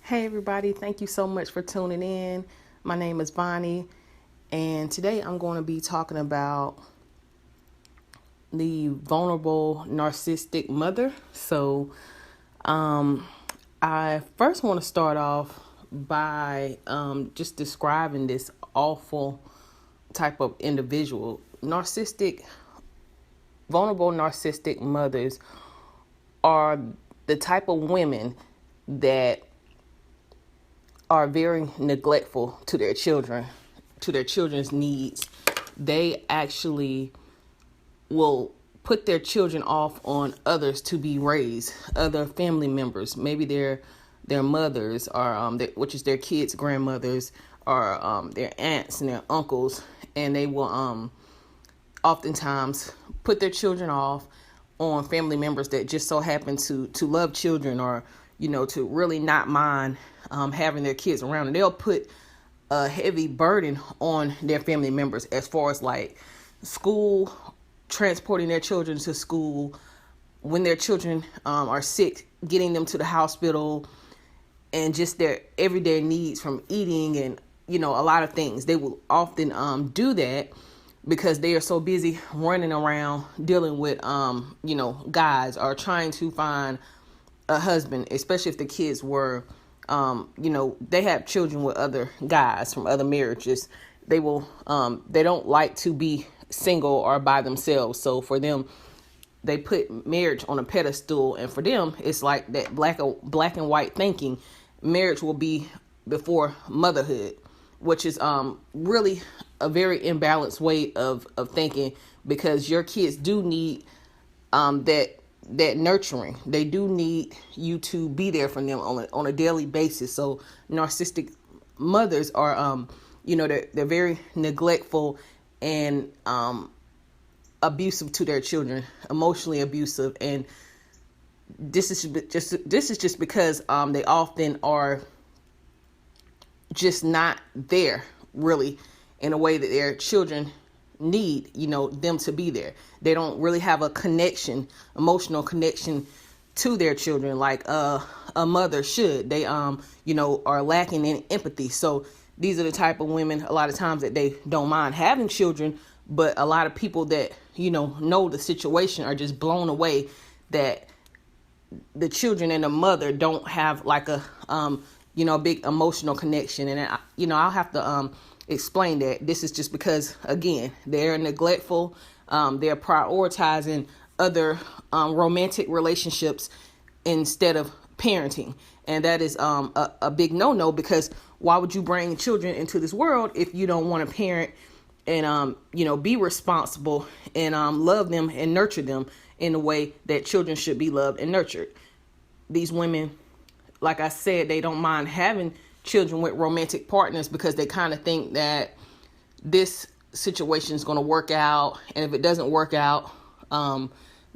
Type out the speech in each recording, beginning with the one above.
Hey everybody, thank you so much for tuning in. My name is Bonnie, and today I'm going to be talking about the vulnerable narcissistic mother. I first want to start off by just describing this awful type of individual. Vulnerable narcissistic mothers are the type of women that are very neglectful to their children, to their children's needs. They actually will put their children off on others to be raised, other family members, maybe their mothers, or which is their kids' grandmothers, or their aunts and their uncles, and they will oftentimes put their children off on family members that just so happen to love children, or to really not mind having their kids around. And they'll put a heavy burden on their family members as far as like school, transporting their children to school, when their children are sick, getting them to the hospital, and just their everyday needs from eating and a lot of things. They will often do that because they are so busy running around dealing with guys, or trying to find a husband, especially if the kids were they have children with other guys from other marriages. They don't like to be single or by themselves. So for them, they put marriage on a pedestal, and for them, it's like that black and white thinking. Marriage will be before motherhood, which is really a very imbalanced way of thinking, because your kids do need that nurturing. They do need you to be there for them on a daily basis. So narcissistic mothers are they're very neglectful and abusive to their children, emotionally abusive. And this is just because they often are just not there really in a way that their children need them to be there. They don't really have a connection, emotional connection to their children like a mother should. They are lacking in empathy. So these are the type of women a lot of times that they don't mind having children, but a lot of people that know the situation are just blown away that the children and the mother don't have like a big emotional connection. And I'll have to explain that this is just because, again, they're neglectful. They're prioritizing other romantic relationships instead of parenting. And that is a big no-no, because why would you bring children into this world if you don't want to parent and be responsible and love them and nurture them in the way that children should be loved and nurtured? These women, like I said, they don't mind having children with romantic partners because they kind of think that this situation is going to work out, and if it doesn't work out,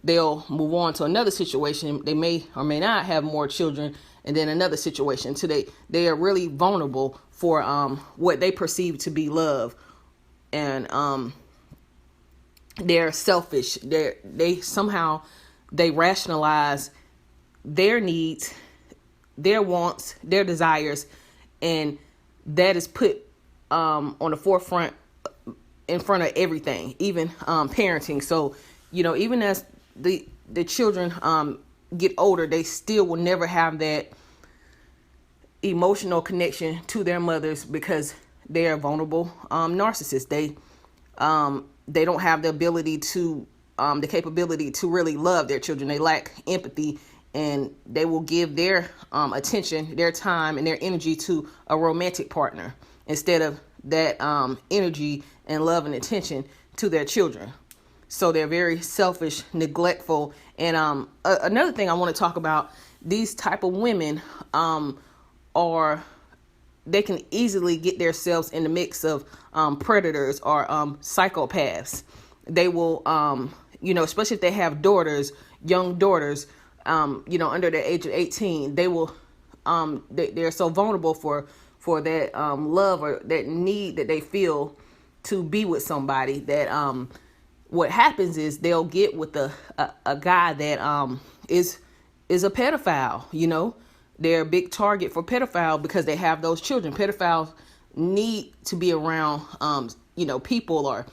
they'll move on to another situation. They may or may not have more children, and then another situation. So they are really vulnerable for what they perceive to be love, and they're selfish. They somehow rationalize their needs, their wants, their desires, and that is put on the forefront, in front of everything, even parenting. So even as the children get older, they still will never have that emotional connection to their mothers because they are vulnerable narcissists. They don't have the ability to the capability to really love their children. They lack empathy, and they will give their attention, their time, and their energy to a romantic partner instead of that energy and love and attention to their children. So they're very selfish, neglectful. And another thing I want to talk about, these type of women they can easily get themselves in the mix of predators or psychopaths. They will, especially if they have daughters, young daughters, under the age of 18, they will, they're so vulnerable for that love or that need that they feel to be with somebody, that what happens is they'll get with a guy that is a pedophile, they're a big target for pedophile because they have those children. Pedophiles need to be around, people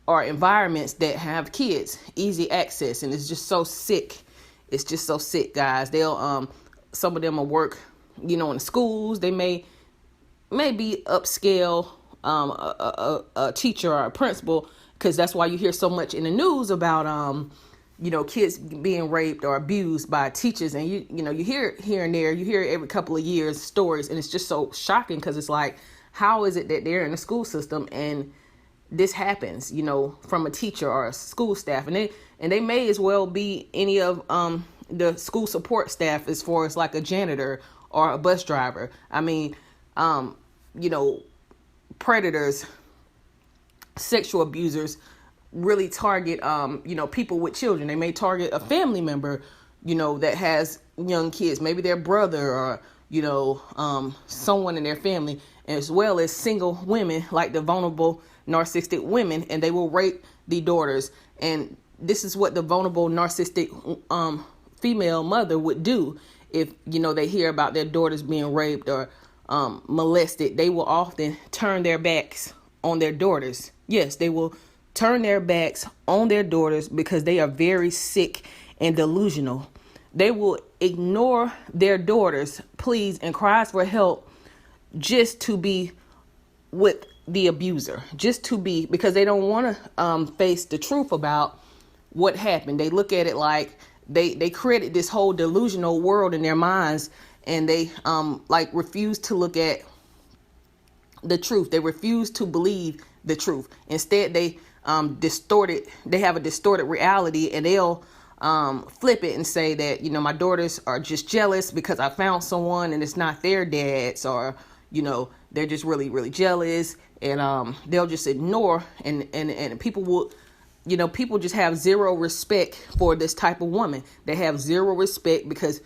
or environments that have kids, easy access, and it's just so sick. It's just so sick, guys. They'll some of them will work, in the schools. They may be upscale, a teacher or a principal, because that's why you hear so much in the news about kids being raped or abused by teachers. And you hear it here and there. You hear it every couple of years, stories, and it's just so shocking, because it's like, how is it that they're in the school system and this happens, from a teacher or a school staff, and they may as well be any of the school support staff, as far as like a janitor or a bus driver. I mean, predators, sexual abusers really target people with children. They may target a family member, that has young kids, maybe their brother or someone in their family, as well as single women, like the vulnerable narcissistic women, and they will rape the daughters. And this is what the vulnerable narcissistic female mother would do if they hear about their daughters being raped or molested. They will often turn their backs on their daughters. Yes, they will turn their backs on their daughters because they are very sick and delusional. They will ignore their daughters' pleas and cries for help just to be with the abuser, because they don't want to face the truth about what happened. They look at it like they created this whole delusional world in their minds, and they refuse to look at the truth. They refuse to believe the truth. Instead, they have a distorted reality, and they'll flip it and say that, my daughters are just jealous because I found someone and it's not their dad's, or, they're just really, really jealous, and they'll just ignore, and people will, people just have zero respect for this type of woman. They have zero respect because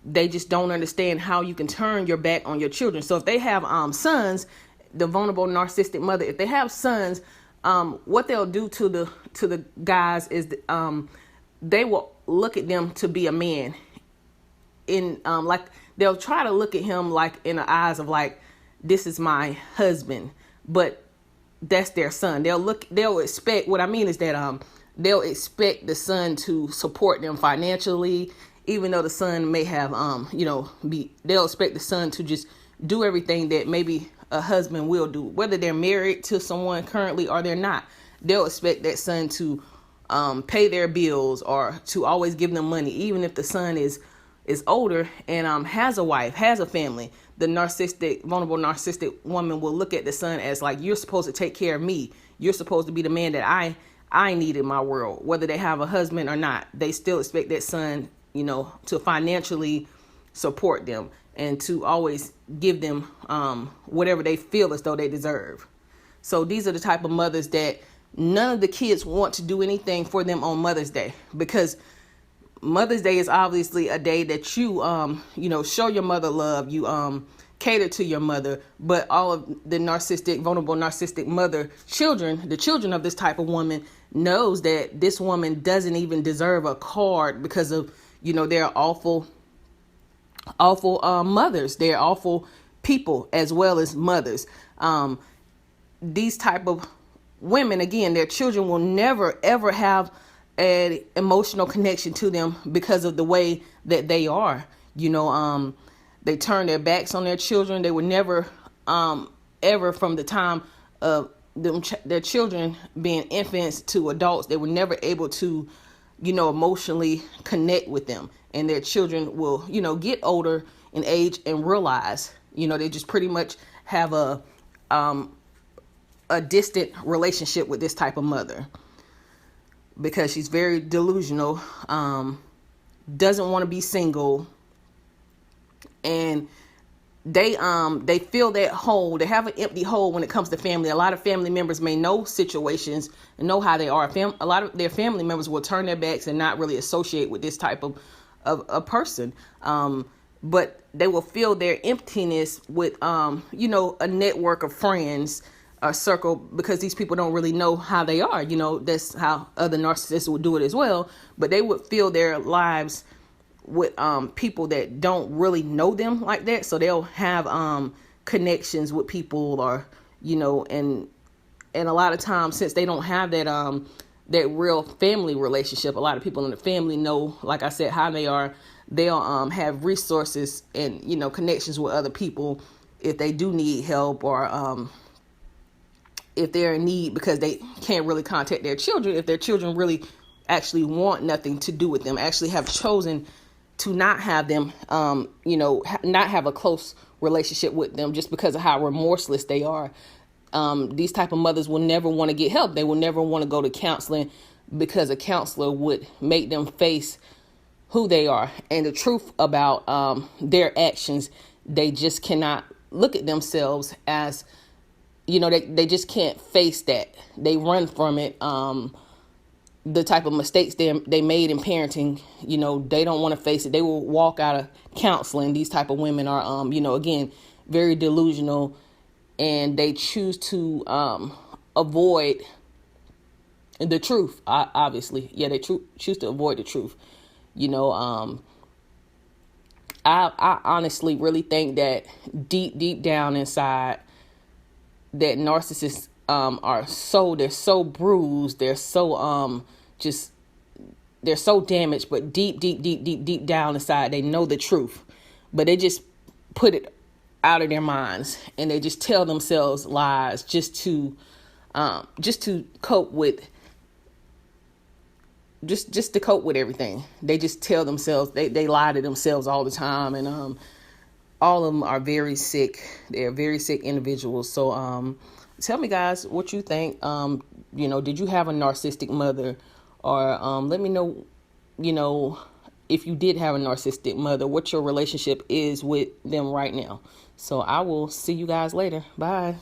they just don't understand how you can turn your back on your children. So if they have sons, the vulnerable narcissistic mother, if they have sons, what they'll do to the guys is they will look at them to be a man. They'll try to look at him like in the eyes of like, this is my husband, but that's their son. They'll expect, what I mean is that they'll expect the son to support them financially, even though the son may have they'll expect the son to just do everything that maybe a husband will do, whether they're married to someone currently or they're not. They'll expect that son to pay their bills or to always give them money, even if the son is older and has a wife, has a family. The vulnerable narcissistic woman will look at the son as like, you're supposed to take care of me. You're supposed to be the man that I need in my world, whether they have a husband or not. They still expect that son, to financially support them and to always give them whatever they feel as though they deserve. So these are the type of mothers that none of the kids want to do anything for them on Mother's Day, because Mother's Day is obviously a day that you, show your mother love, you cater to your mother. But all of the vulnerable narcissistic mother children, the children of this type of woman, knows that this woman doesn't even deserve a card because of, they're awful mothers. They're awful people as well as mothers. These type of women, again, their children will never, ever have an emotional connection to them because of the way that they are. They turn their backs on their children. They were never, ever, from the time of their children being infants to adults, they were never able to, emotionally connect with them. And their children will, get older in age and realize, they just pretty much have a distant relationship with this type of mother, because she's very delusional, doesn't want to be single, and they fill that hole. They have an empty hole when it comes to family. A lot of family members may know situations and know how they are. A lot of their family members will turn their backs and not really associate with this type of a person, but they will fill their emptiness with a network of friends, a circle, because these people don't really know how they are. That's how other narcissists would do it as well. But they would fill their lives with people that don't really know them like that. So they'll have connections with people, or and a lot of times, since they don't have that real family relationship, a lot of people in the family know, like I said, how they are. They'll have resources and connections with other people if they do need help, or if they're in need, because they can't really contact their children. If their children really actually want nothing to do with them, actually have chosen to not have them, not have a close relationship with them, just because of how remorseless they are. These type of mothers will never want to get help. They will never want to go to counseling, because a counselor would make them face who they are and the truth about their actions. They just cannot look at themselves as, they just can't face that. They run from it. The type of mistakes they made in parenting, they don't want to face it. They will walk out of counseling. These type of women are, again, very delusional, and they choose to avoid the truth. Obviously, yeah, they choose to avoid the truth. I honestly really think that deep down inside, that narcissists they're so bruised, they're so they're so damaged, but deep down inside, they know the truth, but they just put it out of their minds, and they just tell themselves lies just to cope with just to cope with everything. They just tell themselves, they lie to themselves all the time, and all of them are very sick. They're very sick individuals. So tell me, guys, what you think. Did you have a narcissistic mother? Or let me know, if you did have a narcissistic mother, what your relationship is with them right now. So I will see you guys later. Bye.